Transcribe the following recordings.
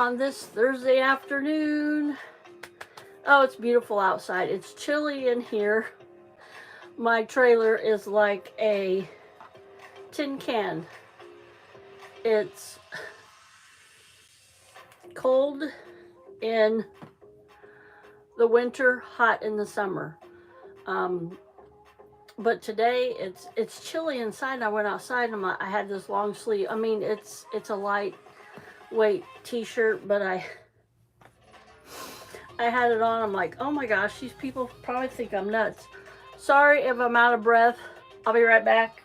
on this Thursday afternoon. Oh, it's beautiful outside. It's chilly in here. My trailer is like a tin can. It's cold in the winter, hot in the summer. But today it's chilly inside, and I went outside and I had this long sleeve. I mean, it's a lightweight t-shirt, but I had it on. I'm like, oh my gosh, these people probably think I'm nuts. Sorry if I'm out of breath. I'll be right back.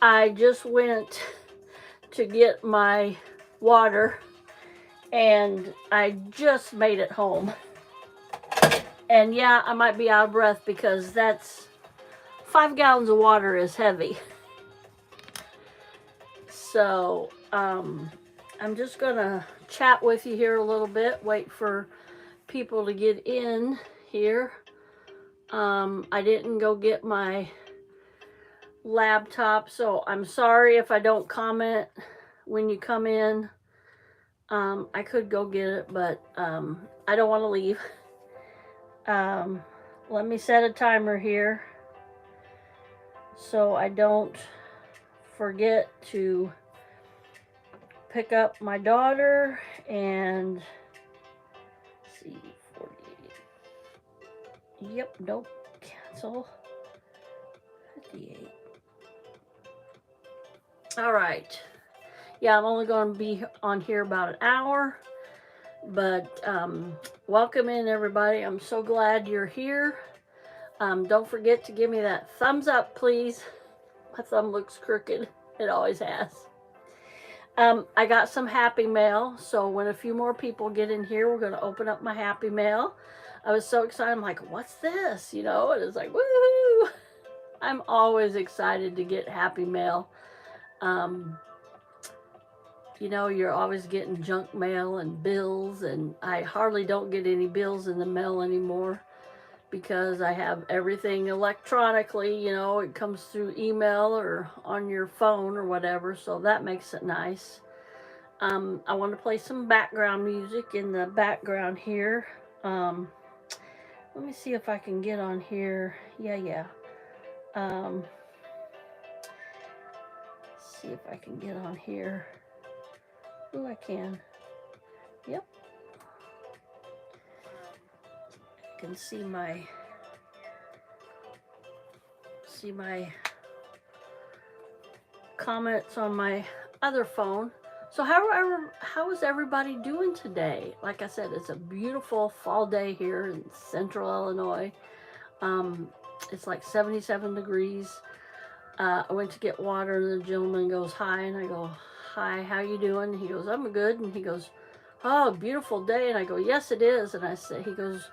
I just went to get my water and I just made it home. And yeah, I might be out of breath because that's 5 gallons of water is heavy. So, I'm just gonna chat with you here a little bit, wait for people to get in here. I didn't go get my laptop, so I'm sorry if I don't comment when you come in. I could go get it, but I don't want to leave. Let me set a timer here so I don't forget to pick up my daughter. And see, 48. Yep, nope, cancel. 58. All right. Yeah, I'm only going to be on here about an hour, but welcome in, everybody. I'm so glad you're here. Don't forget to give me that thumbs up, please. My thumb looks crooked. It always has. I got some happy mail, so when a few more people get in here, we're going to open up my happy mail. I was so excited. I'm like, what's this? You know, and it's like, woohoo! I'm always excited to get happy mail. You know, you're always getting junk mail and bills, and I hardly don't get any bills in the mail anymore because I have everything electronically. You know, it comes through email or on your phone or whatever, so that makes it nice. I want to play some background music in the background here. Let me see if I can get on here. Yeah. See if I can get on here. Oh, I can. Yep. I can see my comments on my other phone. So how is everybody doing today? Like I said, it's a beautiful fall day here in central Illinois. It's like 77 degrees. I went to get water and the gentleman goes, hi, and I go, hi, how you doing? He goes, I'm good. And he goes, oh, beautiful day. And I go, yes, it is. And I said, he goes,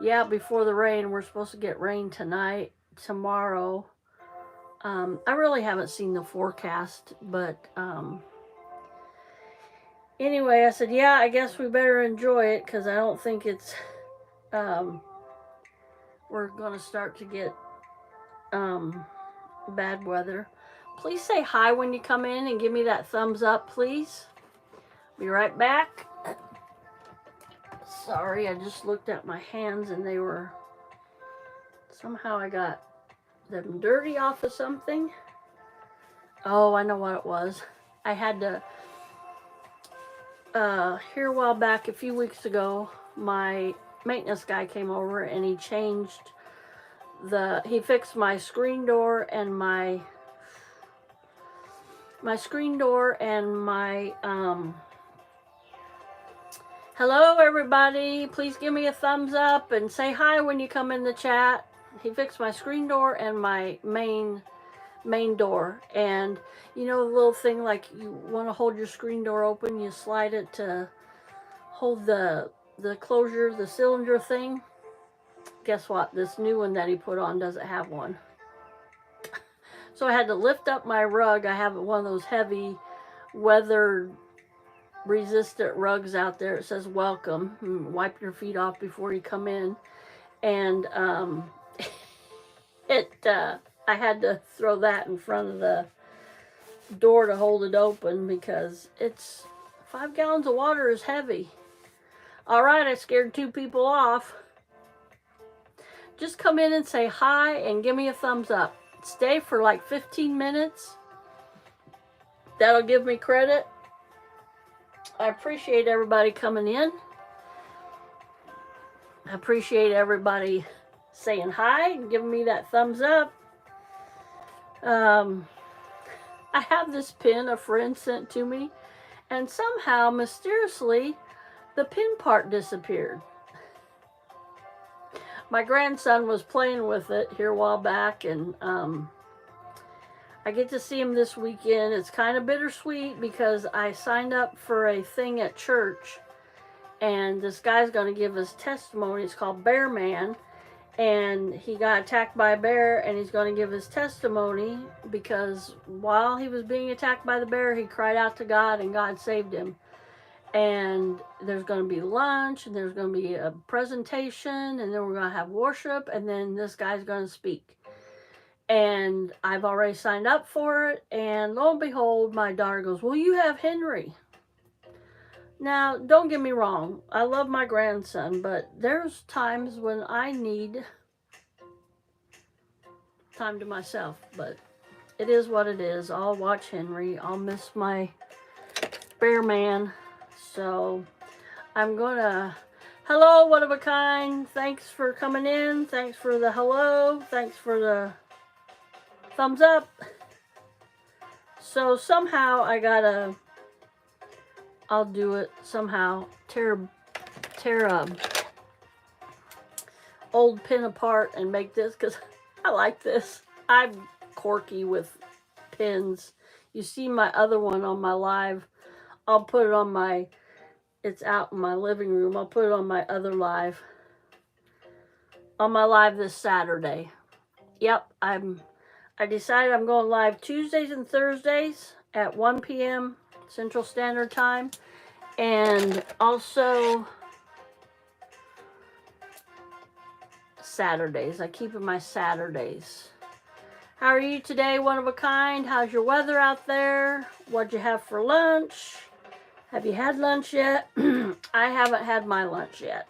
yeah, before the rain. We're supposed to get rain tonight, tomorrow. I really haven't seen the forecast, but anyway, I said, yeah, I guess we better enjoy it because I don't think it's, we're going to start to get bad weather. Please say hi when you come in and give me that thumbs up, please. Be right back. Sorry, I just looked at my hands and they were, somehow I got them dirty off of something. Oh, I know what it was. I had to, here a while back, a few weeks ago, my maintenance guy came over and he changed he fixed my screen door and my hello everybody, please give me a thumbs up and say hi when you come in the chat. He fixed my screen door and my main door, and you know the little thing like you want to hold your screen door open, you slide it to hold the closure, the cylinder thing. Guess what? This new one that he put on doesn't have one. So I had to lift up my rug. I have one of those heavy weather resistant rugs out there. It says welcome. Wipe your feet off before you come in. And I had to throw that in front of the door to hold it open because it's 5 gallons of water is heavy. All right, I scared 2 people off. Just come in and say hi and give me a thumbs up. Stay for like 15 minutes. That'll give me credit. I appreciate everybody coming in. I appreciate everybody saying hi and giving me that thumbs up. I have this pin a friend sent to me, and somehow, mysteriously, the pin part disappeared. My grandson was playing with it here a while back, and I get to see him this weekend. It's kind of bittersweet because I signed up for a thing at church, and this guy's going to give his testimony. It's called Bear Man, and he got attacked by a bear, and he's going to give his testimony because while he was being attacked by the bear, he cried out to God, and God saved him. And there's going to be lunch, and there's going to be a presentation, and then we're going to have worship, and then this guy's going to speak. And I've already signed up for it, and lo and behold, my daughter goes, "Well, you have Henry." Now, don't get me wrong, I love my grandson, but there's times when I need time to myself, but it is what it is. I'll watch Henry. I'll miss my bear man. So I'm gonna, hello, one of a kind. Thanks for coming in. Thanks for the hello. Thanks for the thumbs up. So somehow I'll do it somehow. Tear a old pin apart and make this because I like this. I'm quirky with pins. You see my other one on my live. I'll put it on my, it's out in my living room. I'll put it on my other live. On my live this Saturday. Yep, I decided I'm going live Tuesdays and Thursdays at 1 p.m. Central Standard Time. And also Saturdays. I keep it my Saturdays. How are you today, one of a kind? How's your weather out there? What'd you have for lunch? Have you had lunch yet? I haven't had my lunch yet.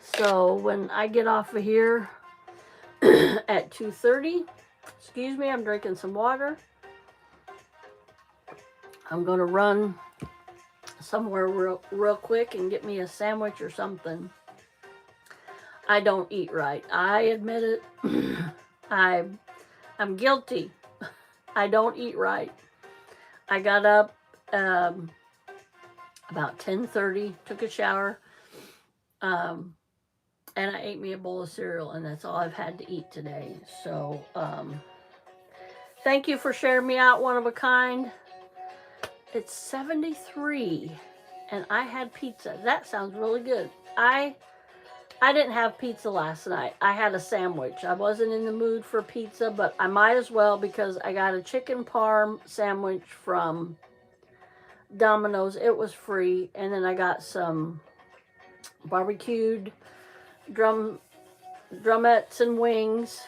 So when I get off of here at 2:30, excuse me, I'm drinking some water. I'm going to run somewhere real quick and get me a sandwich or something. I don't eat right. I admit it. I'm guilty. I don't eat right. I got up about 10:30, took a shower, and I ate me a bowl of cereal, and that's all I've had to eat today. So thank you for sharing me out, one of a kind. It's 73, and I had pizza. That sounds really good. I didn't have pizza last night. I had a sandwich. I wasn't in the mood for pizza, but I might as well because I got a chicken parm sandwich from Domino's. It was free. And then I got some barbecued drumettes and wings.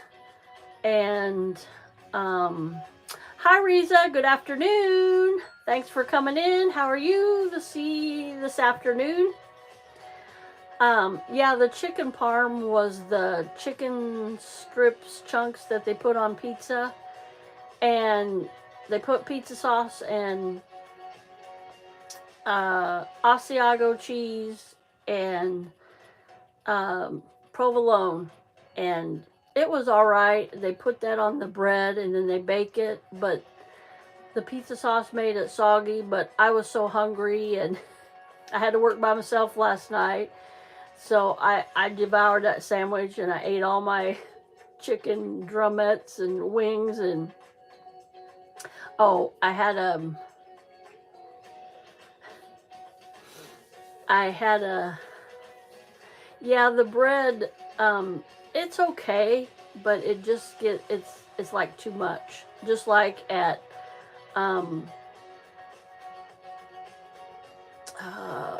And hi, Riza. Good afternoon. Thanks for coming in. How are you this afternoon? Yeah, the chicken parm was the chicken strips chunks that they put on pizza, and they put pizza sauce and Asiago cheese and provolone, and it was all right. They put that on the bread and then they bake it, but the pizza sauce made it soggy. But I was so hungry and I had to work by myself last night. So I devoured that sandwich and I ate all my chicken drumettes and wings. And oh, I had yeah, the bread, it's okay, but it just it's like too much. Just like at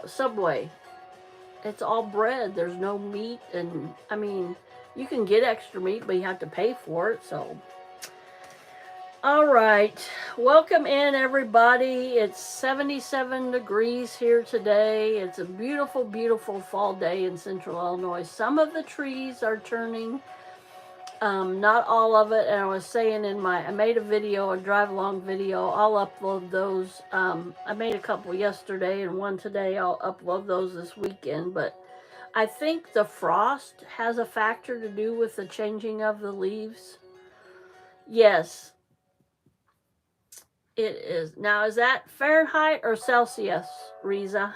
Subway. It's all bread. There's no meat. And I mean, you can get extra meat, but you have to pay for it. So All right, welcome in everybody. It's 77 degrees here today. It's a beautiful, beautiful fall day in Central Illinois. Some of the trees are turning, not all of it. And I was saying I made a video, a drive along video. I'll upload those. I made a couple yesterday and one today. I'll upload those this weekend. But I think the frost has a factor to do with the changing of the leaves. Yes. It is. Now, is that Fahrenheit or Celsius, Riza?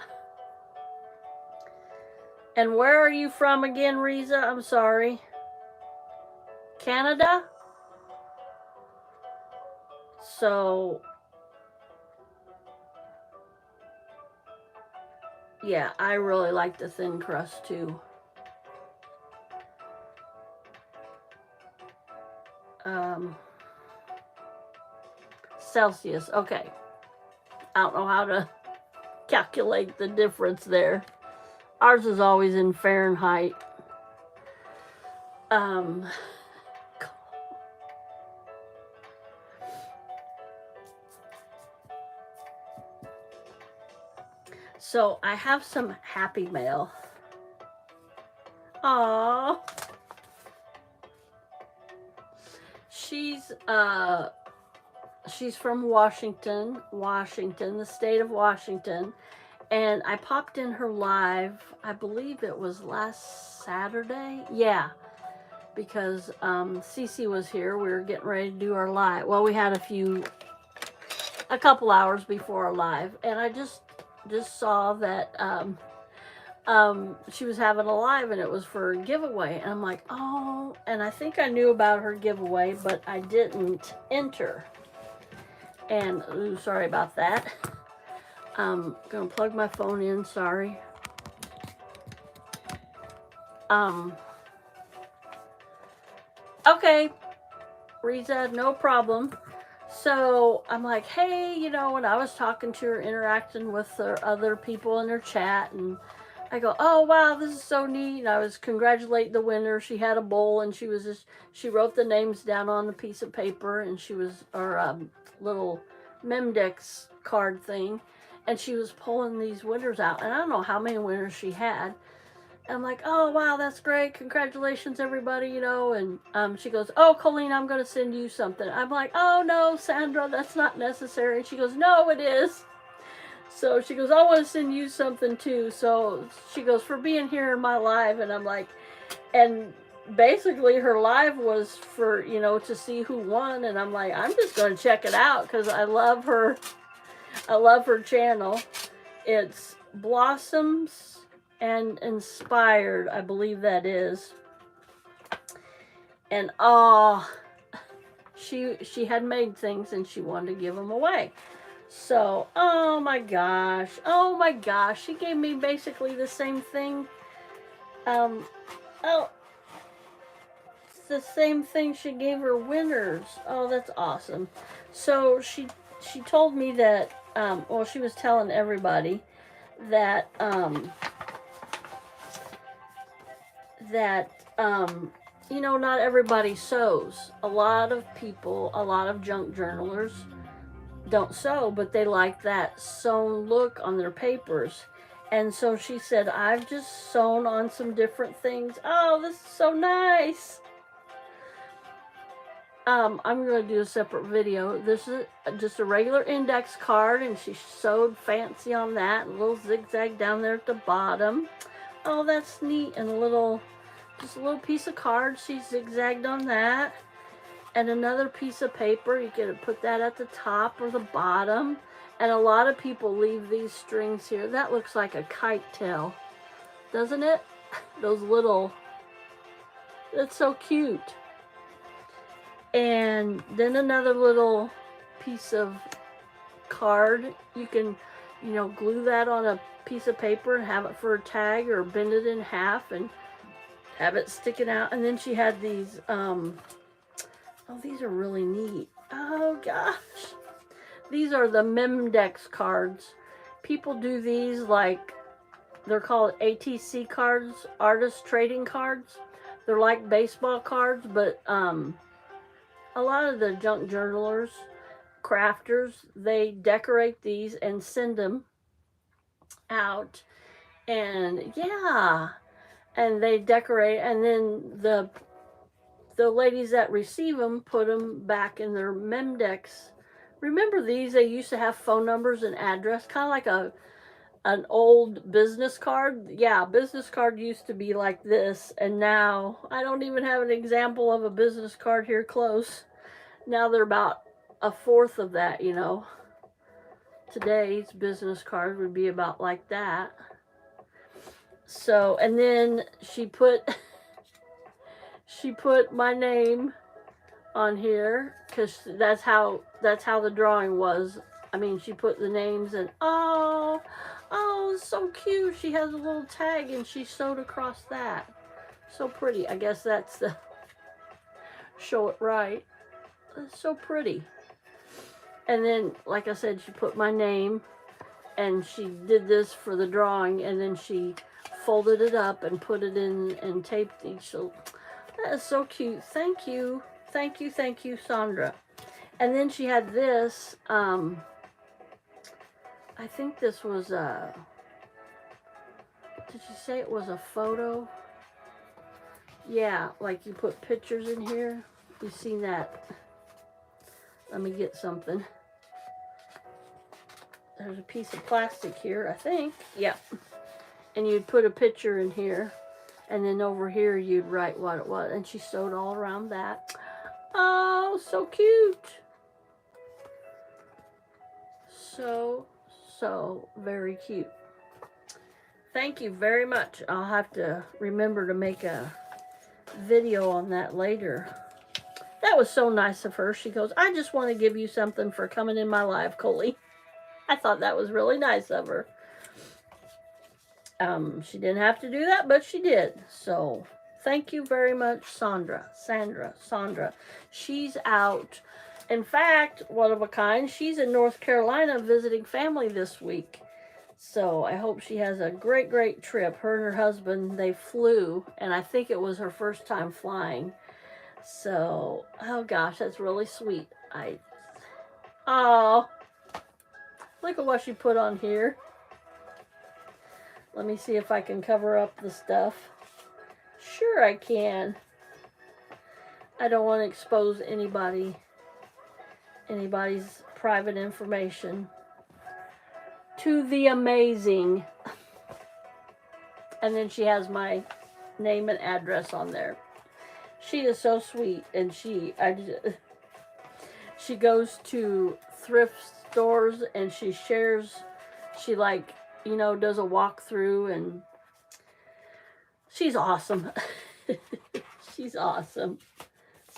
And where are you from again, Riza? I'm sorry. Canada? So, yeah, I really like the thin crust too. Celsius, okay. I don't know how to calculate the difference there. Ours is always in Fahrenheit. So I have some happy mail. Aww. She's from Washington, the state of Washington. And I popped in her live, I believe it was last Saturday. Yeah, because Cece was here. We were getting ready to do our live. Well, we had a couple hours before our live. And I just saw that she was having a live and it was for a giveaway. And I'm like, oh, and I think I knew about her giveaway, but I didn't enter. And, ooh, sorry about that. I'm gonna plug my phone in, sorry. Okay, Riza, no problem. So I'm like, hey, you know, when I was talking to her, interacting with the other people in her chat, and I go, oh, wow, this is so neat. And I was congratulating the winner. She had a bowl, and she wrote the names down on a piece of paper, and or little Memdex card thing, and she was pulling these winners out. And I don't know how many winners she had. And I'm like, oh, wow, that's great. Congratulations, everybody, you know. And she goes, oh, Colleen, I'm going to send you something. I'm like, oh, no, Sandra, that's not necessary. And she goes, no, it is. So she goes, I want to send you something too. So she goes, for being here in my live. And I'm like, and basically her live was for, you know, to see who won. And I'm like, I'm just going to check it out because I love her channel. It's Blossoms and Inspired, I believe that is. And she had made things and she wanted to give them away. So, oh my gosh, she gave me basically the same thing. It's the same thing she gave her winners. Oh, that's awesome. So she told me that, well, she was telling everybody that, you know, not everybody sews. A lot of people, a lot of junk journalers don't sew, but they like that sewn look on their papers. And so she said, I've just sewn on some different things. Oh, this is so nice. I'm going to do a separate video. This is just a regular index card, and she sewed fancy on that. A little zigzag down there at the bottom. Oh, that's neat. And just a little piece of card. She zigzagged on that. And another piece of paper, you can put that at the top or the bottom. And a lot of people leave these strings here. That looks like a kite tail, doesn't it? Those little, that's so cute. And then another little piece of card. You can, you know, glue that on a piece of paper and have it for a tag, or bend it in half and have it sticking out. And then she had these, oh, these are really neat. Oh, gosh. These are the Memdex cards. People do these like, they're called ATC cards, artist trading cards. They're like baseball cards, but a a lot of the junk journalers, crafters, they decorate these and send them out. And yeah, and they decorate, and then the ladies that receive them put them back in their Memdex. Remember these? They used to have phone numbers and address, kind of like an old business card. Yeah, business card used to be like this, and now I don't even have an example of a business card here close. Now they're about a fourth of that, you know. Today's business card would be about like that. So, and then she put my name on here because that's how the drawing was. I mean, she put the names and oh, so cute. She has a little tag and she sewed across that. So pretty. I guess that's the show it right. It's so pretty. And then, like I said, she put my name and she did this for the drawing, and then she folded it up and put it in and taped each. So that is so cute. Thank you. Thank you, thank you, Sandra. And then she had this, I think this was a, did she say it was a photo? Yeah, like you put pictures in here. You've seen that. Let me get something. There's a piece of plastic here, I think. Yep. And you'd put a picture in here. And then over here, you'd write what it was. And she sewed all around that. Oh, so cute. So very cute. Thank you very much. I'll have to remember to make a video on that later. That was so nice of her. She goes, I just want to give you something for coming in my live, Colleen. I thought that was really nice of her. She didn't have to do that, but she did. So thank you very much, Sandra. She's out. In fact, one of a kind, she's in North Carolina visiting family this week. So I hope she has a great, great trip. Her and her husband, they flew, and I think it was her first time flying. So, oh gosh, that's really sweet. Oh, look at what she put on here. Let me see if I can cover up the stuff. Sure I can. I don't want to expose anybody's private information. To the amazing. And then she has my name and address on there. She is so sweet, and she goes to thrift stores and she shares. She like, you know, does a walkthrough, and she's awesome. She's awesome.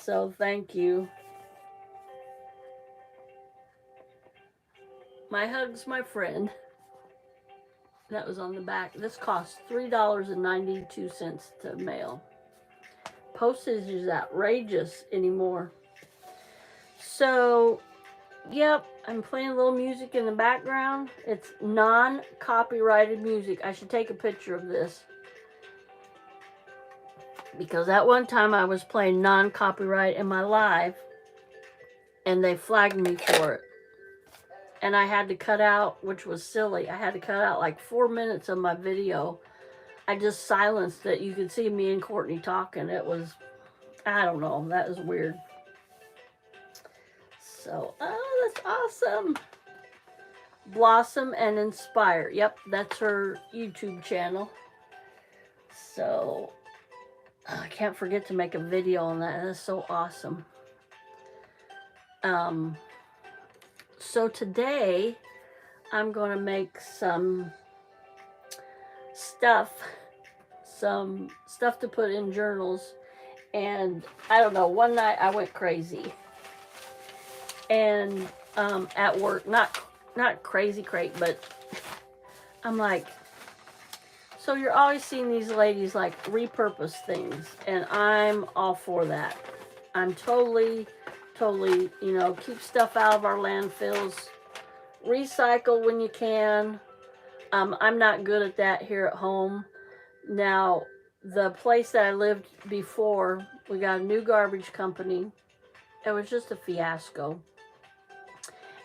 So thank you. My hugs, my friend. That was on the back. This costs $3.92 to mail. Postage is outrageous anymore. So, yep, I'm playing a little music in the background. It's non-copyrighted music. I should take a picture of this. Because at one time I was playing non-copyright in my live, and they flagged me for it. And I had to cut out, which was silly. I had to cut out like 4 minutes of my video. I just silenced it. You could see me and Courtney talking. It was, I don't know, that was weird. So, oh, that's awesome. Blossom and Inspire. Yep, that's her YouTube channel. So, I can't forget to make a video on that. That's so awesome. So today, I'm going to make some stuff to put in journals. And I don't know, one night I went crazy. And at work, not crazy, but I'm like, so you're always seeing these ladies like repurpose things, and I'm all for that. I'm totally, you know, keep stuff out of our landfills, recycle when you can. I'm not good at that here at home. Now, the place that I lived before, we got a new garbage company, It was just a fiasco.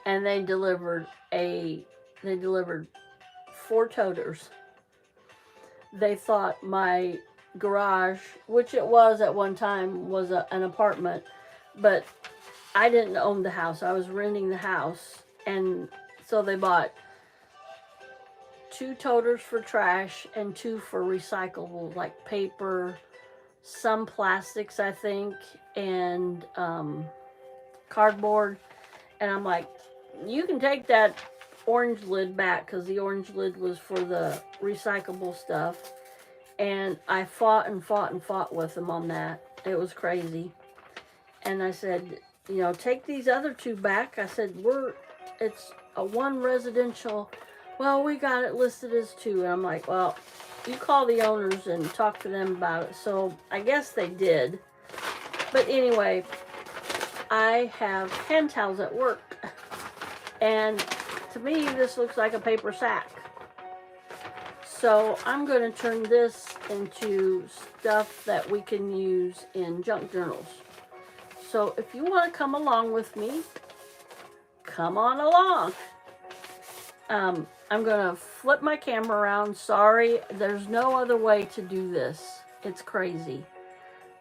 And they delivered 4 toters. They thought my garage, which it was at one time, was an apartment, but I didn't own the house. I was renting the house. And so they bought 2 toters for trash and 2 for recyclables, like paper, some plastics, I think, and cardboard. And I'm like, you can take that orange lid back, because the orange lid was for the recyclable stuff. And I fought and fought and fought with them on that. It was crazy. And I said, you know, take these other 2 back. I said, it's a 1 residential. Well, we got it listed as 2. And I'm like, well, you call the owners and talk to them about it. So I guess they did. But anyway, I have hand towels at work. And to me, this looks like a paper sack. So I'm going to turn this into stuff that we can use in junk journals. So if you want to come along with me, come on along. I'm going to flip my camera around. Sorry, there's no other way to do this. It's crazy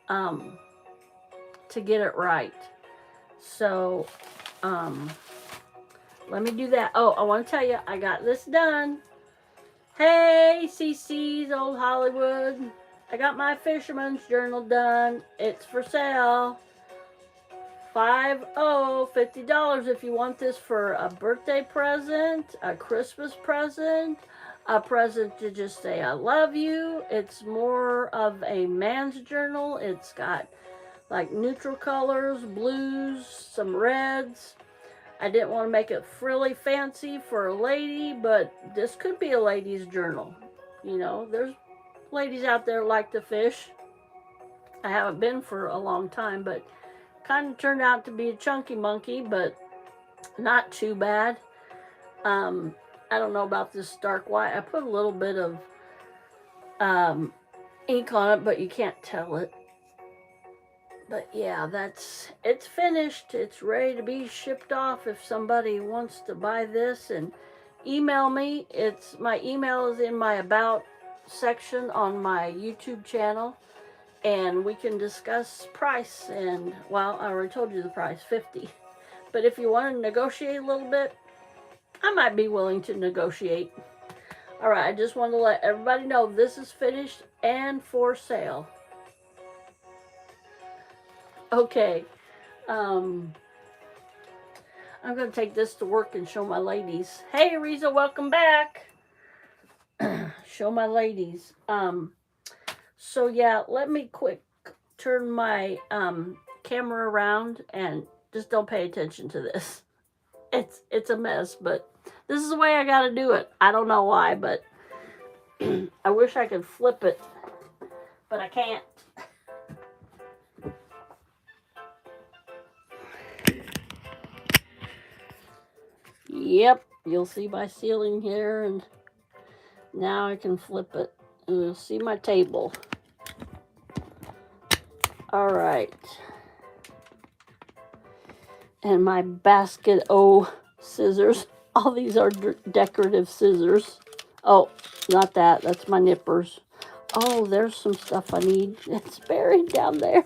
to get it right. So let me do that. Oh, I want to tell you, I got this done. Hey, CC's Old Hollywood. I got my Fisherman's Journal done. It's for sale. $50 if you want this for a birthday present, a Christmas present, a present to just say I love you. It's more of a man's journal. It's got like neutral colors, blues, some reds. I didn't want to make it frilly fancy for a lady, but this could be a lady's journal. You know, there's ladies out there like to fish. I haven't been for a long time, but kind of turned out to be a chunky monkey, but not too bad. I don't know about this dark white. I put a little bit of ink on it, but you can't tell it. But yeah, it's finished. It's ready to be shipped off if somebody wants to buy this, and email me. My email is in my about section on my YouTube channel. And we can discuss price. And, well, I already told you the price, $50. But if you want to negotiate a little bit, I might be willing to negotiate. All right, I just want to let everybody know this is finished and for sale. Okay. I'm going to take this to work and show my ladies. Hey, Riza, welcome back. Show my ladies. So yeah, let me quick turn my camera around and just don't pay attention to this. It's a mess, but this is the way I gotta do it. I don't know why, but I wish I could flip it, but I can't. Yep, you'll see my ceiling here, and now I can flip it, and you'll see my table. All right. And my basket O scissors. All these are decorative scissors. Oh, not that. That's my nippers. Oh, there's some stuff I need. It's buried down there.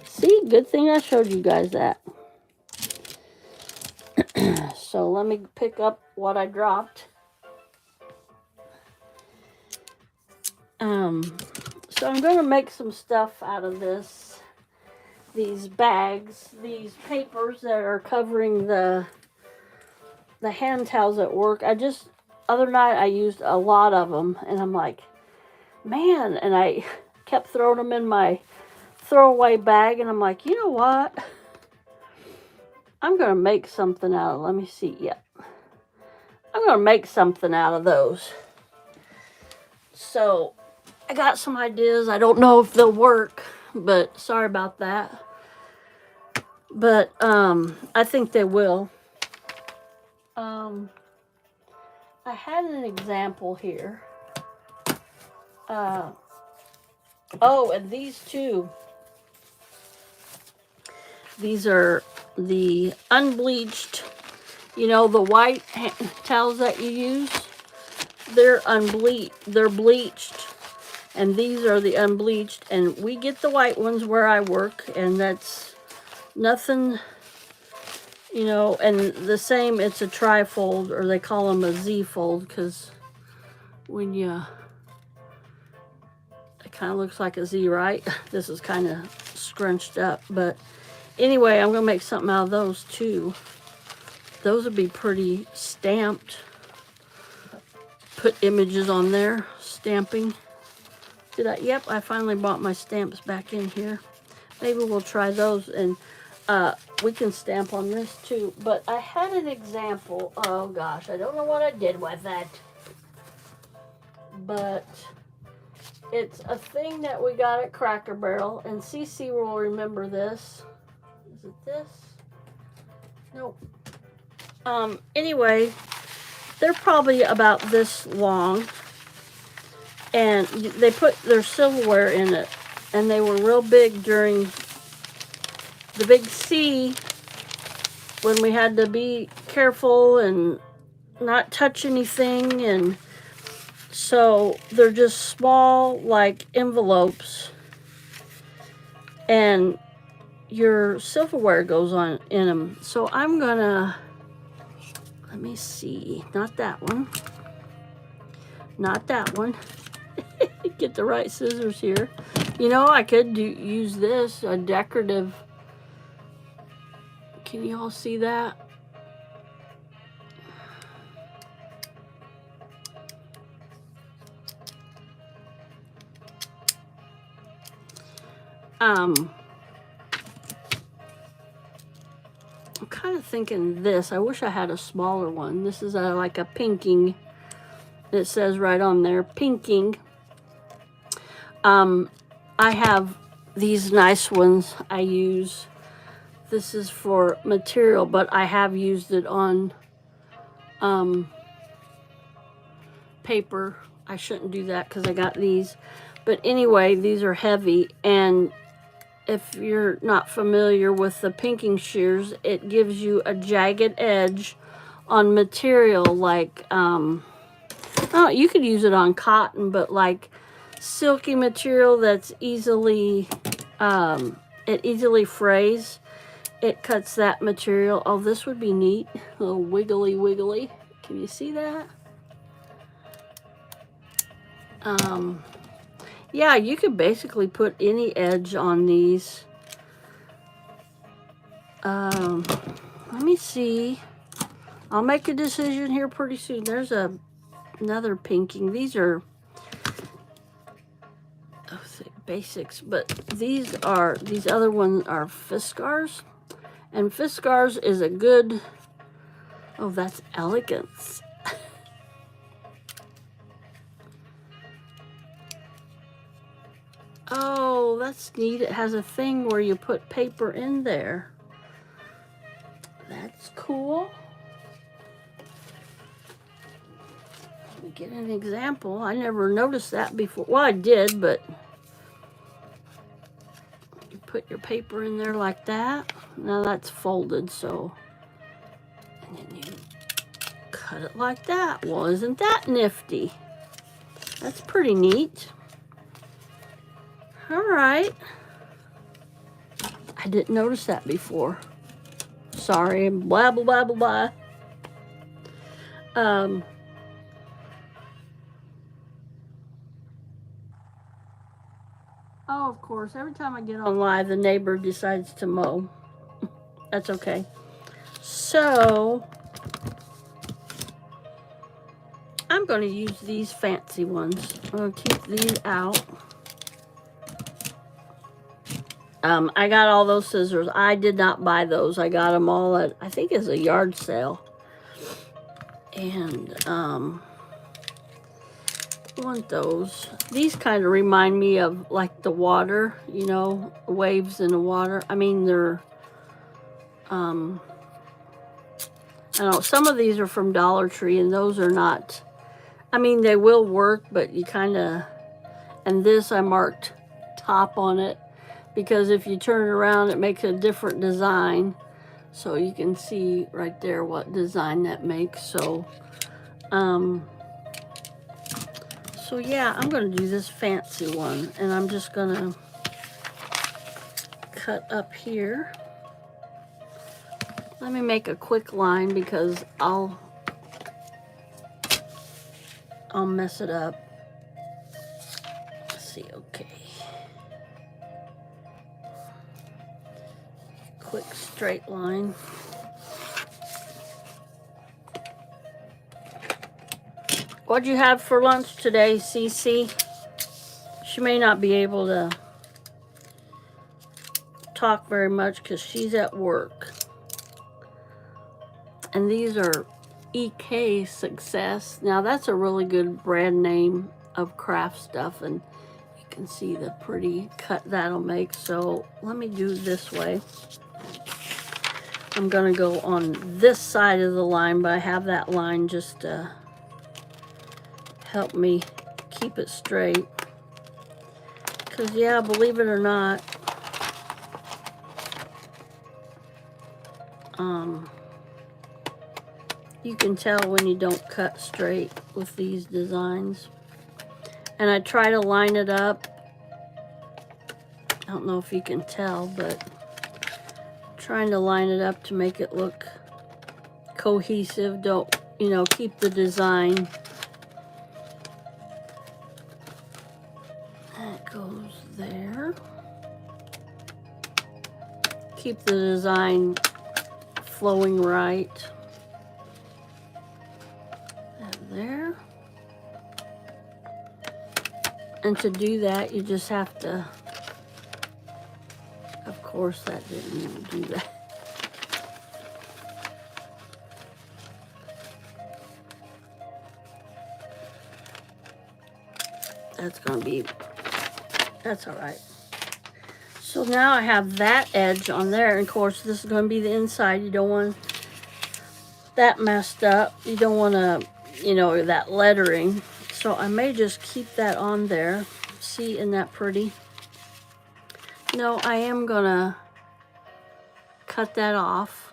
See, good thing I showed you guys that. So let me pick up what I dropped. So I'm going to make some stuff out of this. These bags, these papers that are covering the hand towels at work. Other night I used a lot of them, and I'm like, man, and I kept throwing them in my throwaway bag, and I'm like, you know what? I'm going to make something out of, let me see, yep. I'm going to make something out of those. So I got some ideas. I don't know if they'll work, but sorry about that. But I think they will. I had an example here. Oh, and these two. These are the unbleached, you know, the white towels that you use. They're unbleached. They're bleached. And these are the unbleached. And we get the white ones where I work. And that's nothing, you know, and the same, it's a tri-fold, or they call them a Z-fold, because when you, it kind of looks like a Z, right? This is kind of scrunched up, but anyway, I'm gonna make something out of those too. Those would be pretty stamped. Put images on there, stamping. Did I? Yep, I finally bought my stamps back in here. Maybe we'll try those, and we can stamp on this too. But I had an example. Oh gosh, I don't know what I did with that. But it's a thing that we got at Cracker Barrel, and Cece will remember this. Is it this? Nope. Anyway, they're probably about this long, and they put their silverware in it, and they were real big during the big C, when we had to be careful and not touch anything, and so they're just small, like envelopes, and your silverware goes on in them. So I'm gonna, let me see, not that one, not that one. Get the right scissors here. You know, I could use this, a decorative. Can you all see that? I'm kind of thinking this. I wish I had a smaller one. This is like a pinking. It says right on there, pinking. I have these nice ones I use. This is for material, but I have used it on paper. I shouldn't do that because I got these. But anyway, these are heavy, and if you're not familiar with the pinking shears, it gives you a jagged edge on material like, oh, you could use it on cotton, but like silky material that's easily, it easily frays. It cuts that material. Oh, this would be neat. A little wiggly wiggly. Can you see that? Yeah, you could basically put any edge on these. Let me see. I'll make a decision here pretty soon. There's another pinking. These are basics, but these other ones are Fiskars. And Fiskars is a good, oh, that's elegance. Oh, that's neat. It has a thing where you put paper in there. That's cool. Let me get an example. I never noticed that before. Well, I did, but you put your paper in there like that. Now that's folded, so, and then you cut it like that. Well, isn't that nifty? That's pretty neat. All right. I didn't notice that before. Sorry, blah, blah, blah, blah, blah. Oh, of course, every time I get on live, the neighbor decides to mow. That's okay. So, I'm going to use these fancy ones. I'm going to keep these out. I got all those scissors. I did not buy those. I got them all at, I think it's a yard sale. And, I want those. These kind of remind me of like the water, you know, waves in the water. I mean, they're, I don't know, some of these are from Dollar Tree, and those are not, I mean, they will work, but you kind of, and this I marked top on it. because if you turn it around, it makes a different design. So you can see right there what design that makes. So yeah, I'm going to do this fancy one, and I'm just going to cut up here. Let me make a quick line because I'll mess it up. Let's see, okay. Quick straight line. What'd you have for lunch today, Cece? She may not be able to talk very much because she's at work. And these are EK Success. Now that's a really good brand name of craft stuff, and you can see the pretty cut that'll make. So let me do it this way. I'm gonna go on this side of the line, but I have that line just to help me keep it straight. Because yeah, believe it or not, you can tell when you don't cut straight with these designs. And I try to line it up. I don't know if you can tell, but I'm trying to line it up to make it look cohesive. Don't, you know, keep the design. That goes there. Keep the design flowing right. There. And to do that, you just have to, of course that didn't even do that. That's gonna be, that's all right. So now I have that edge on there, and of course this is gonna be the inside. You don't want that messed up. You don't wanna, you know, that lettering. So I may just keep that on there. See, isn't that pretty? No, I am gonna cut that off.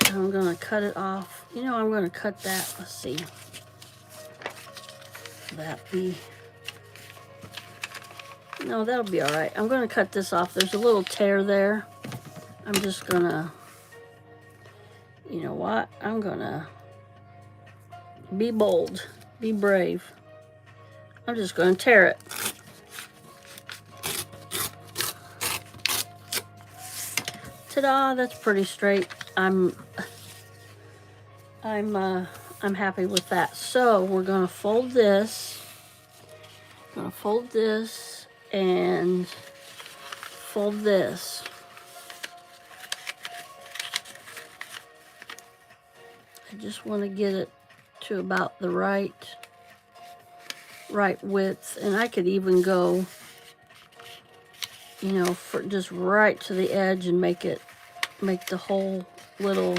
And I'm gonna cut it off. You know, I'm gonna cut that. Let's see. That be. No, that'll be all right. I'm gonna cut this off. There's a little tear there. I'm just gonna, you know what? I'm gonna be bold, be brave. I'm just gonna tear it. Ta-da! That's pretty straight. I'm happy with that. So we're gonna fold this. Gonna fold this and fold this. I just want to get it to about the right width, and I could even go, you know, for just right to the edge and make the whole little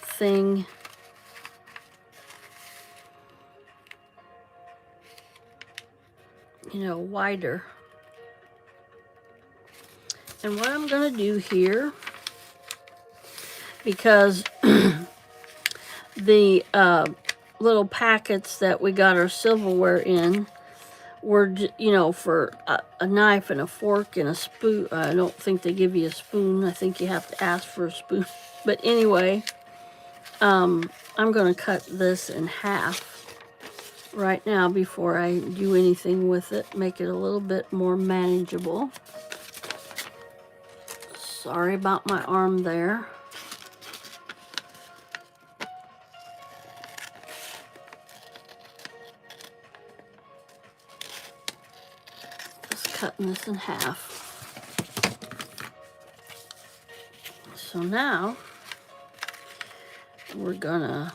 thing you know, wider. And what I'm going to do here, because the little packets that we got our silverware in were, you know, for a knife and a fork and a spoon. I don't think they give you a spoon. I think you have to ask for a spoon. But anyway, I'm going to cut this in half right now before I do anything with it. Make it a little bit more manageable. Sorry about my arm there. Just cutting this in half. So now we're gonna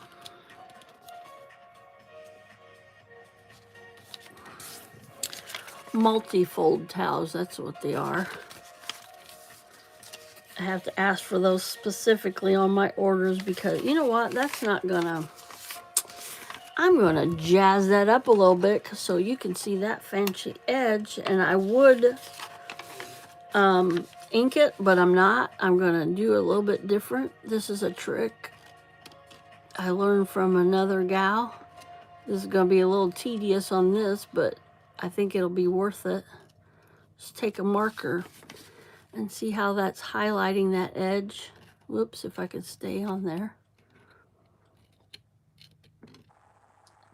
multi-fold towels, that's what they are. I have to ask for those specifically on my orders because, you know what, that's not gonna, I'm going to jazz that up a little bit so you can see that fancy edge. And I would ink it, but I'm not. I'm going to do it a little bit different. This is a trick I learned from another gal. This is going to be a little tedious on this, but I think it'll be worth it. Just take a marker and see how that's highlighting that edge. Whoops, if I could stay on there.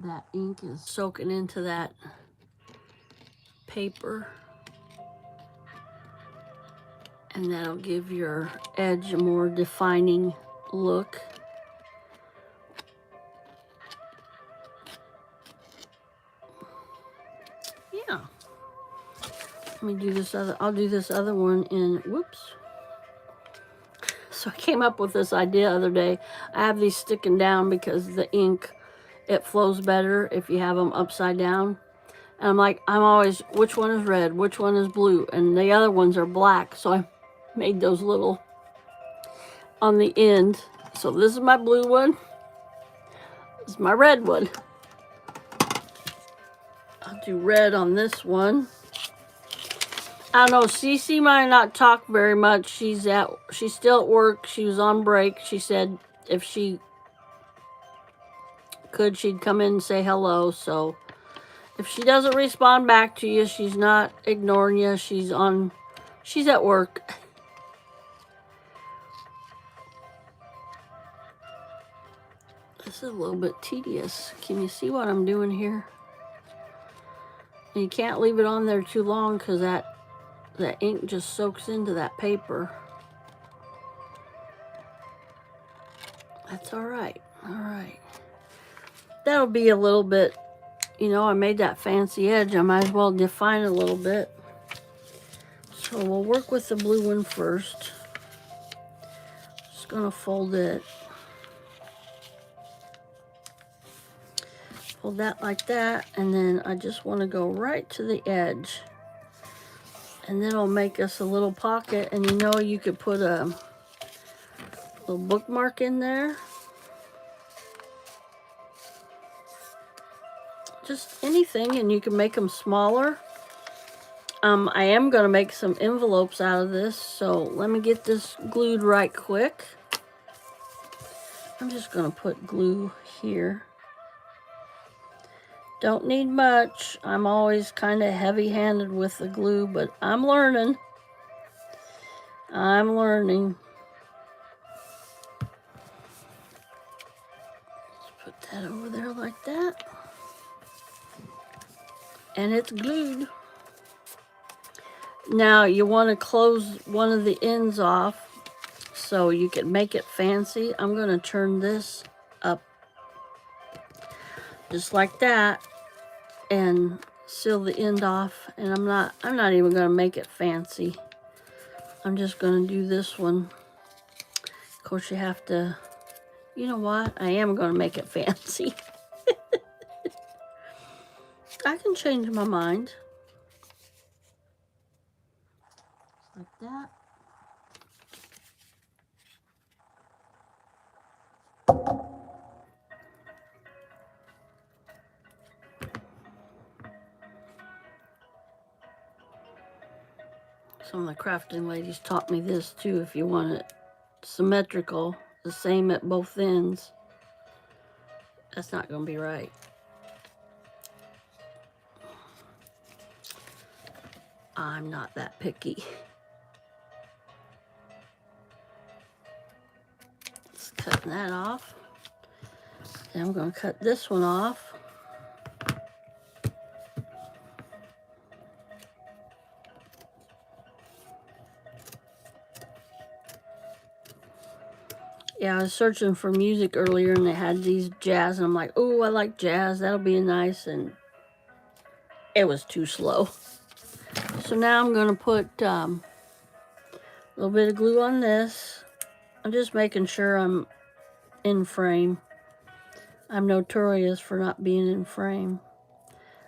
That ink is soaking into that paper. And that'll give your edge a more defining look. Yeah. Let me do this other, I'll do this other one in, whoops. So I came up with this idea the other day. I have these sticking down because the ink, it flows better if you have them upside down. And I'm like, I'm always, which one is red? Which one is blue? And the other ones are black. So I made those little on the end. So this is my blue one. This is my red one. I'll do red on this one. I don't know, Cece might not talk very much. She's still at work. She was on break. She said if she could, she'd come in and say hello. So if she doesn't respond back to you, she's not ignoring you. She's at work. This is a little bit tedious. Can you see what I'm doing here? And you can't leave it on there too long because that ink just soaks into that paper. That's all right. All right. That'll be a little bit, you know, I made that fancy edge. I might as well define it a little bit. So we'll work with the blue one first. Just gonna fold it. Fold that like that, and then I just want to go right to the edge. And then it'll make us a little pocket, and you know you could put a little bookmark in there. Just anything, and you can make them smaller. I am going to make some envelopes out of this, so let me get this glued right quick. I'm just going to put glue here. Don't need much. I'm always kind of heavy-handed with the glue, but I'm learning. I'm learning. Let's put that over there like that. And it's glued. Now you want to close one of the ends off so you can make it fancy. I'm going to turn this up just like that and seal the end off. And I'm not even going to make it fancy. I'm just going to do this one. Of course you have to, you know what? I am going to make it fancy. I can change my mind. Like that. Some of the crafting ladies taught me this too. If you want it symmetrical, the same at both ends, that's not going to be right. I'm not that picky. Just cutting that off. And I'm going to cut this one off. Yeah, I was searching for music earlier and they had these jazz and I'm like, oh, I like jazz. That'll be nice. And it was too slow. So now I'm going to put a little bit of glue on this. I'm just making sure I'm in frame. I'm notorious for not being in frame.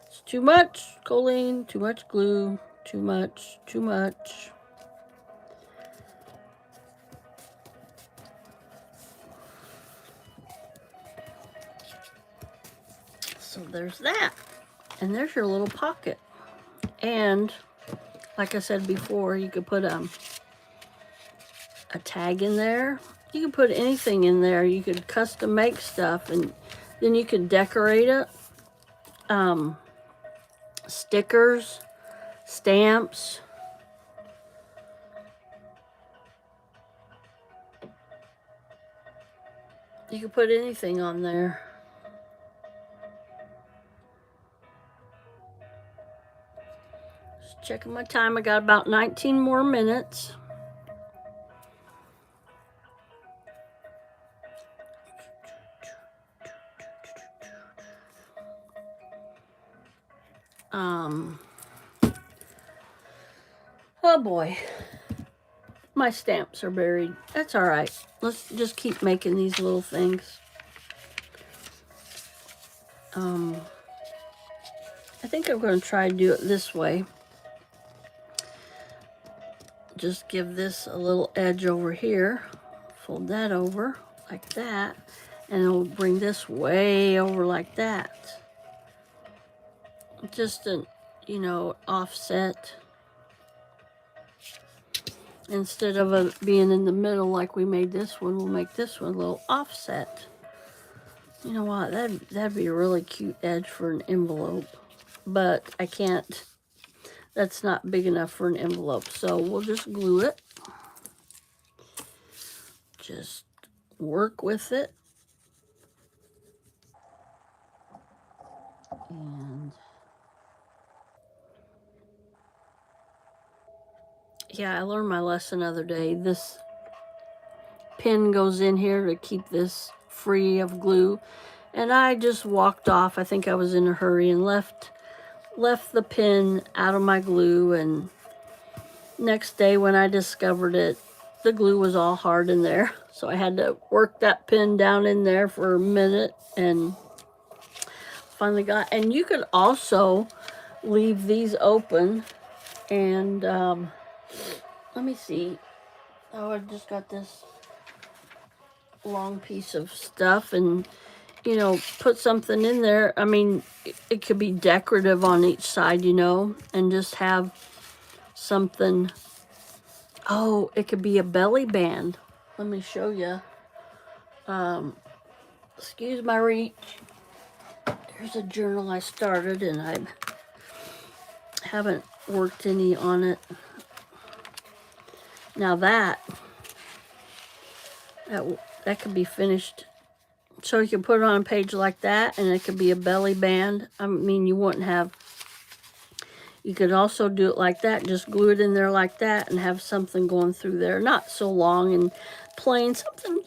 It's too much, Colleen. Too much glue. Too much. Too much. So there's that. And there's your little pocket. And like I said before, you could put a tag in there. You can put anything in there. You could custom make stuff, and then you could decorate it. Stickers, stamps. You can put anything on there. Just checking my time. I got about 19 more minutes. Oh boy, my stamps are buried. That's all right. Let's just keep making these little things. I think I'm going to try to do it this way. Just give this a little edge over here. Fold that over like that. And it'll bring this way over like that. Just an, you know, offset. Instead of it being in the middle like we made this one, we'll make this one a little offset. You know what? That'd be a really cute edge for an envelope. But I can't. That's not big enough for an envelope. So we'll just glue it. Just work with it. And yeah, I learned my lesson the other day. This pin goes in here to keep this free of glue. And I just walked off. I think I was in a hurry and left the pin out of my glue. And next day when I discovered it, the glue was all hard in there. So I had to work that pin down in there for a minute and finally got. And you could also leave these open. And let me see. Oh, I just got this long piece of stuff, and you know, put something in there. I mean, it could be decorative on each side, you know, and just have something. Oh, it could be a belly band. Let me show you. Excuse my reach. Here's a journal I started, and I haven't worked any on it. Now that could be finished. So you can put it on a page like that, and it could be a belly band. I mean, you wouldn't have. You could also do it like that, just glue it in there like that, and have something going through there. Not so long and plain, something,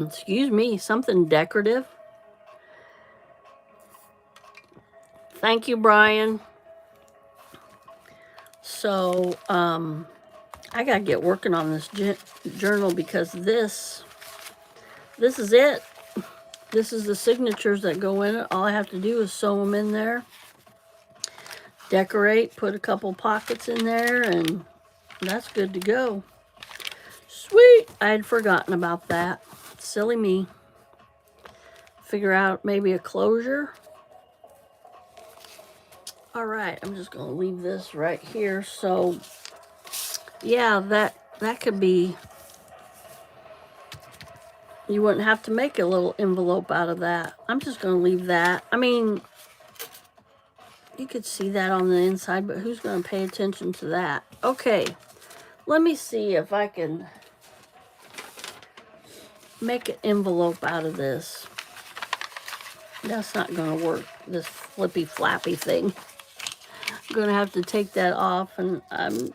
excuse me, something decorative. Thank you, Brian. So, I gotta get working on this journal, because this is it. This is the signatures that go in it. All I have to do is sew them in there, decorate, put a couple pockets in there, and that's good to go. Sweet! I had forgotten about that. Silly me. Figure out maybe a closure. All right, I'm just gonna leave this right here. So yeah, that could be. You wouldn't have to make a little envelope out of that. I'm just going to leave that. I mean, you could see that on the inside, but who's going to pay attention to that? Okay, let me see if I can make an envelope out of this. That's not going to work, this flippy flappy thing. I'm going to have to take that off, and am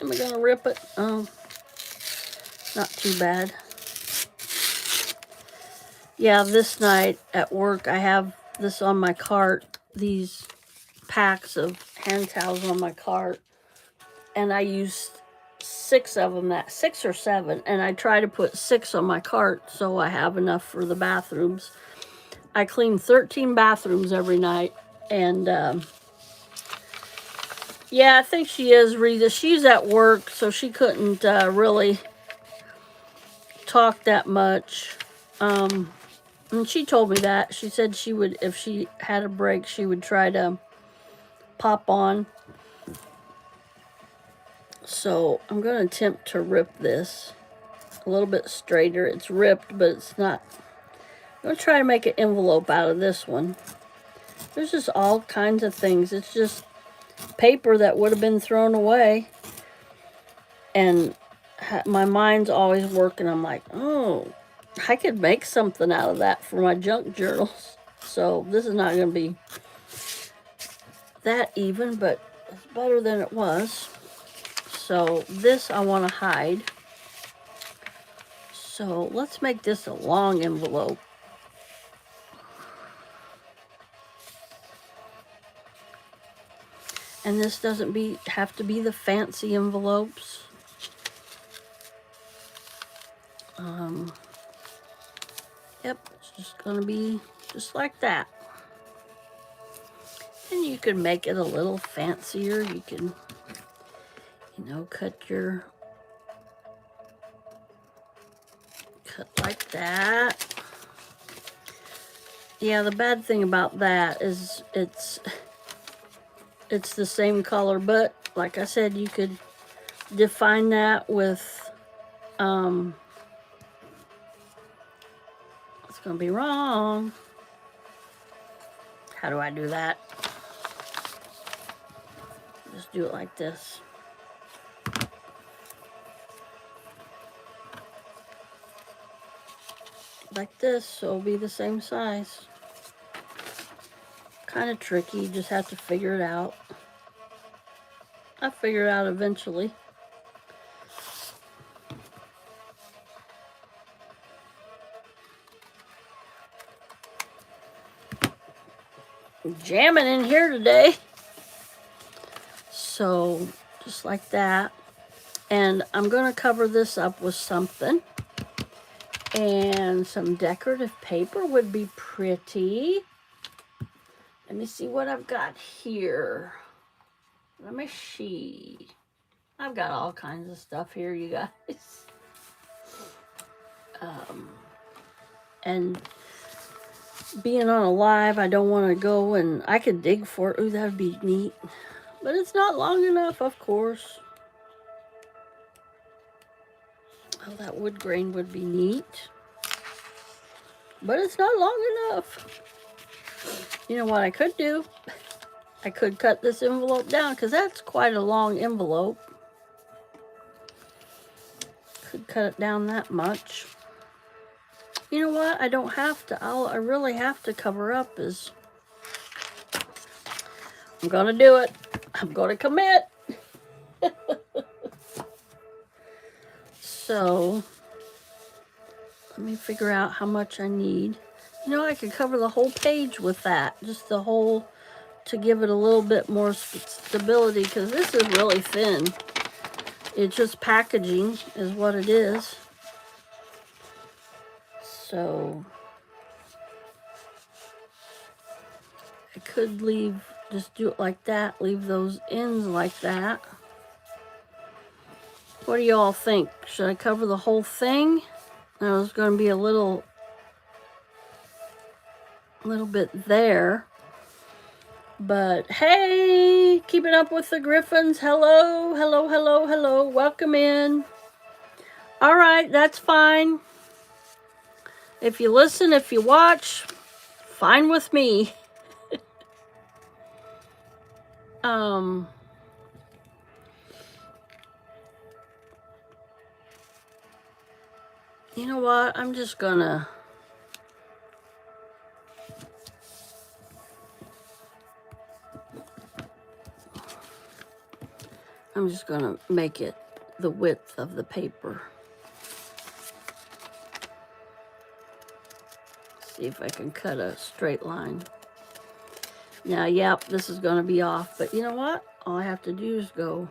I going to rip it? Oh, not too bad. Yeah, this night at work, I have this on my cart, these packs of hand towels on my cart, and I used 6 of them, 6 or 7, and I try to put 6 on my cart so I have enough for the bathrooms. I clean 13 bathrooms every night, and yeah, I think she is, Rita. She's at work, so she couldn't really talk that much. And she told me that. She said she would, if she had a break, she would try to pop on. So I'm going to attempt to rip this a little bit straighter. It's ripped, but it's not. I'm going to try to make an envelope out of this one. There's just all kinds of things. It's just paper that would have been thrown away. And my mind's always working. I'm like, oh, I could make something out of that for my junk journals. So this is not going to be that even, but it's better than it was. So this I want to hide. So let's make this a long envelope. And this doesn't have to be the fancy envelopes. Yep, it's just going to be just like that. And you can make it a little fancier. You can, you know, cut like that. Yeah, the bad thing about that is it's the same color, but like I said, you could define that with, it's going to be wrong. How do I do that? Just do it like this. Like this, so it'll be the same size. Kind of tricky, you just have to figure it out. I'll figure it out eventually. Jamming in here today. So just like that. And I'm going to cover this up with something. And some decorative paper would be pretty. Let me see what I've got here. Let me see. I've got all kinds of stuff here, you guys. And being on a live, I don't want to go and I could dig for it. Ooh, that would be neat. But it's not long enough, of course. Oh, that wood grain would be neat. But it's not long enough. You know what I could do? I could cut this envelope down because that's quite a long envelope. Could cut it down that much. You know what? I don't have to. All I really have to cover up is... I'm going to do it. I'm going to commit. So, let me figure out how much I need. You know, I could cover the whole page with that. Just the whole, to give it a little bit more stability, because this is really thin. It's just packaging is what it is. So, I could just do it like that. Leave those ends like that. What do y'all think? Should I cover the whole thing? There's going to be a little bit there. But hey, keeping up with the Griffins. Hello, hello, hello, hello. Welcome in. All right, that's fine. If you listen, if you watch, fine with me. You know what? I'm just gonna make it the width of the paper. See if I can cut a straight line. Now, yep, this is going to be off, but you know what? All I have to do is go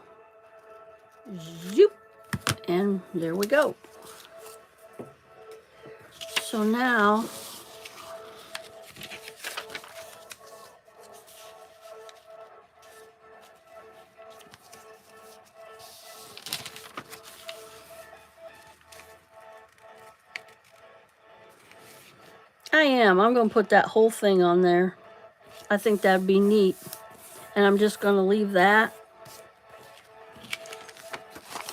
zoop, and there we go. So now, I am. I'm going to put that whole thing on there. I think that'd be neat. And I'm just going to leave that.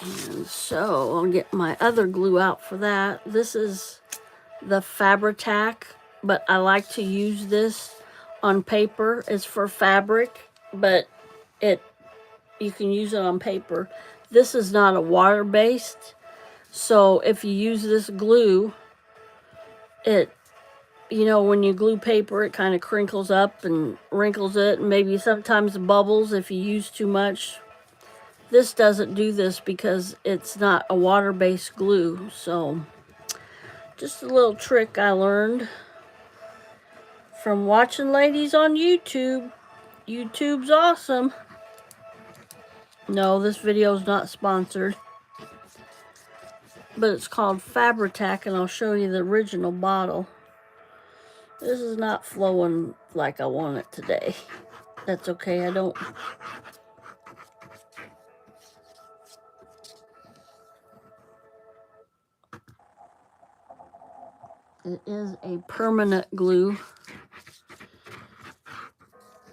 And so I'll get my other glue out for that. This is the Fabri-Tac, but I like to use this on paper. It's for fabric, but you can use it on paper. This is not a water-based, so if you use this glue, you know, when you glue paper, it kind of crinkles up and wrinkles it, and maybe sometimes bubbles if you use too much. This doesn't do this because it's not a water-based glue. So just a little trick I learned from watching ladies on YouTube. YouTube's awesome. No, this video is not sponsored, but it's called Fabri-Tac, and I'll show you the original bottle. This is not flowing like I want it today. That's okay. It is a permanent glue,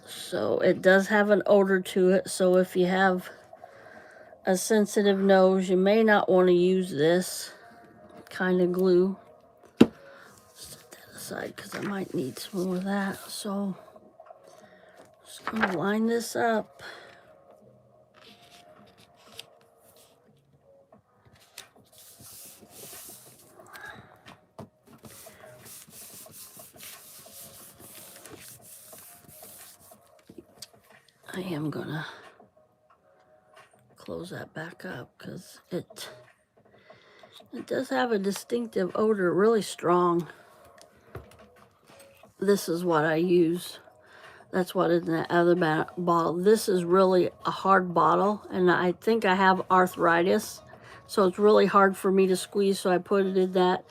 so it does have an odor to it. So if you have a sensitive nose, you may not want to use this kind of glue. Set that aside because I might need some more of that. So just gonna line this up. I am gonna close that back up because it does have a distinctive odor, really strong. This is what I use. That's what is in that other bottle. This is really a hard bottle, and I think I have arthritis, so it's really hard for me to squeeze, so I put it in that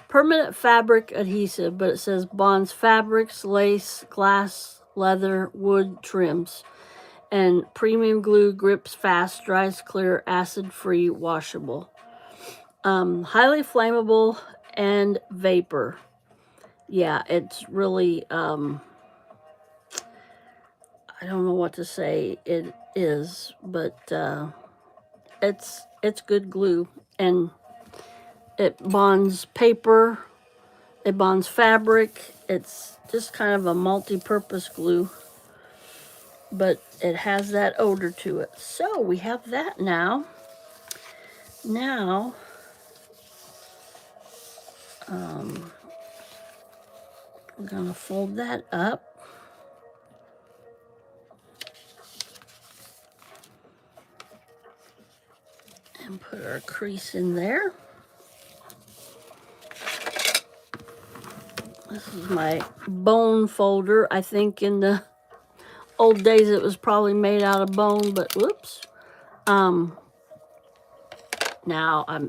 permanent fabric adhesive, but it says bonds fabrics, lace, glass, leather, wood, trims, and premium glue, grips fast, dries clear, acid-free, washable. Highly flammable and vapor. Yeah, it's really, I don't know what to say it is, but it's good glue, and it bonds paper, it bonds fabric. It's just kind of a multi-purpose glue, but it has that odor to it. So we have that now. Now, we're gonna fold that up. And put our crease in there. This is my bone folder. I think in the old days it was probably made out of bone, but whoops. Now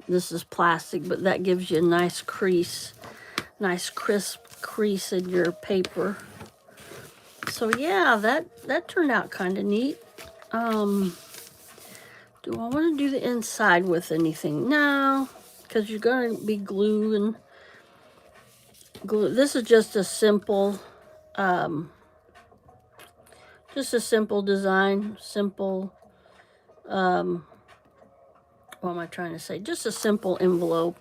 this is plastic, but that gives you a nice crease, nice crisp crease in your paper. So yeah, that turned out kind of neat. Do I want to do the inside with anything? No, because you're going to be gluing. This is just a simple, design, simple, what am I trying to say? Just a simple envelope.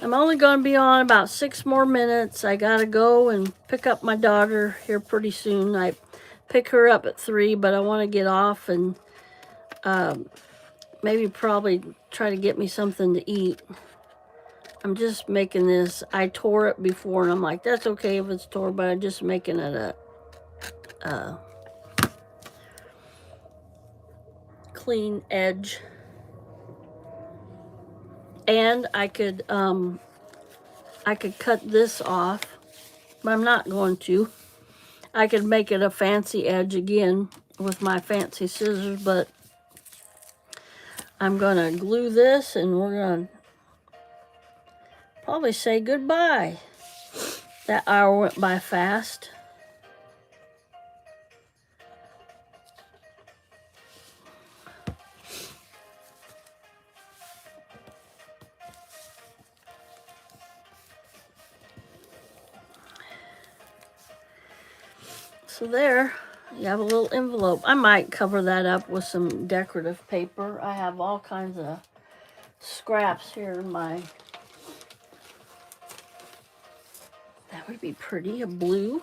I'm only going to be on about 6 more minutes. I got to go and pick up my daughter here pretty soon. I pick her up at 3, but I want to get off and probably try to get me something to eat. I'm just making this. I tore it before, and I'm like, that's okay if it's tore, but I'm just making it a clean edge. And I could cut this off, but I'm not going to. I could make it a fancy edge again with my fancy scissors, but I'm gonna glue this, and we're gonna probably say goodbye. That hour went by fast. So there, you have a little envelope. I might cover that up with some decorative paper. I have all kinds of scraps here in my... That would be pretty, a blue.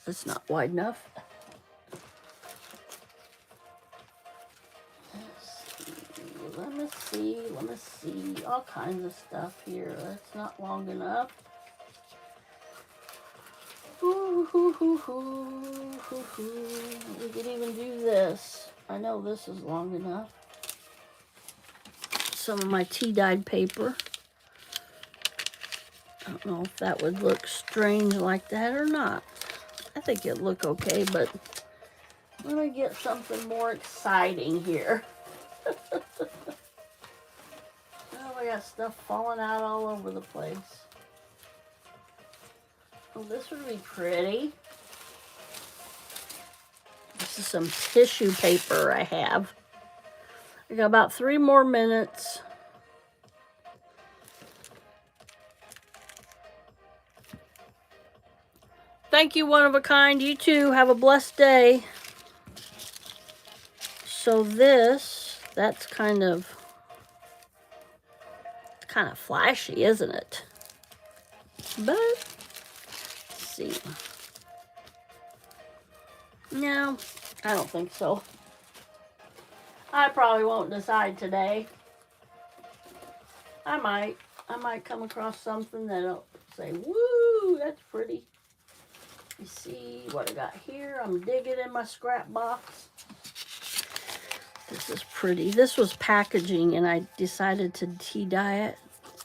It's not wide enough. Let me see. All kinds of stuff here. That's not long enough. Ooh, hoo, hoo, hoo, hoo, hoo. We could even do this. I know this is long enough. Some of my tea-dyed paper. I don't know if that would look strange like that or not. I think it'd look okay, but let me get something more exciting here. Oh, I got stuff falling out all over the place. Oh, this would be pretty. This is some tissue paper I have. I got about 3 more minutes. Thank you, one of a kind. You too. Have a blessed day. So this, that's kind of flashy, isn't it? But let's see. No, I don't think so. I probably won't decide today. I might come across something that'll say, woo, that's pretty. You see what I got here? I'm digging in my scrap box. This is pretty. This was packaging and I decided to tea dye it.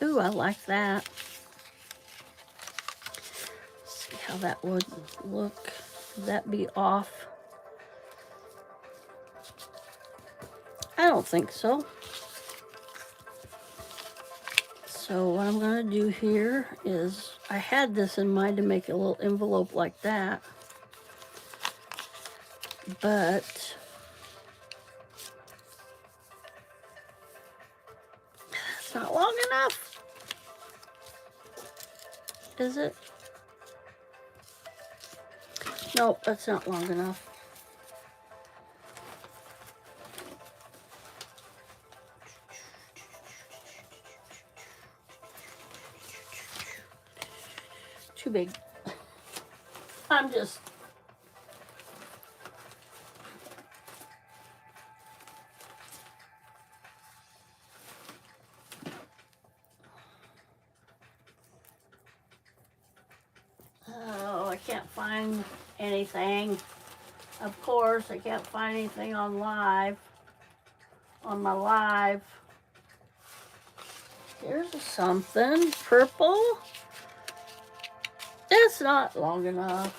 Ooh, I like that. See how that would look. Would that be off? I don't think so. So what I'm going to do here is, I had this in mind to make a little envelope like that. But it's not long enough. Is it? Nope, that's not long enough. Too big. I'm just... Oh, I can't find anything. Of course, I can't find anything on live. On my live. Here's something. Purple. It's not long enough.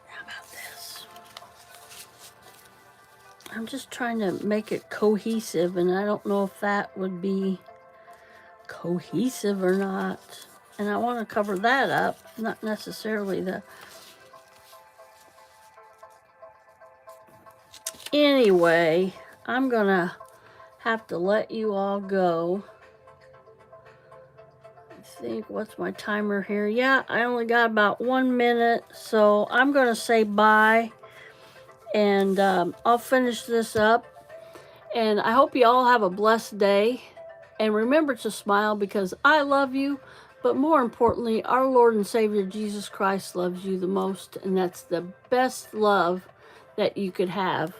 How about this? I'm just trying to make it cohesive, and I don't know if that would be cohesive or not. And I want to cover that up, not necessarily the... Anyway, I'm gonna have to let you all go. I think, what's my timer here? Yeah, I only got about 1 minute, so I'm gonna say bye, and I'll finish this up. And I hope you all have a blessed day, and remember to smile, because I love you, but more importantly, our Lord and Savior Jesus Christ loves you the most, and that's the best love that you could have.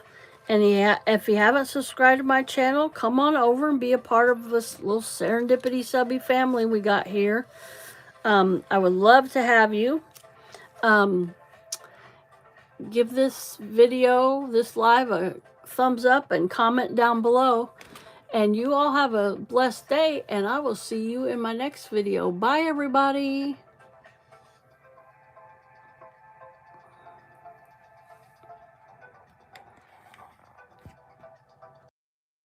And if you haven't subscribed to my channel, come on over and be a part of this little serendipity subby family we got here. I would love to have you. Give this video, this live, a thumbs up and comment down below. And you all have a blessed day, and I will see you in my next video. Bye, everybody.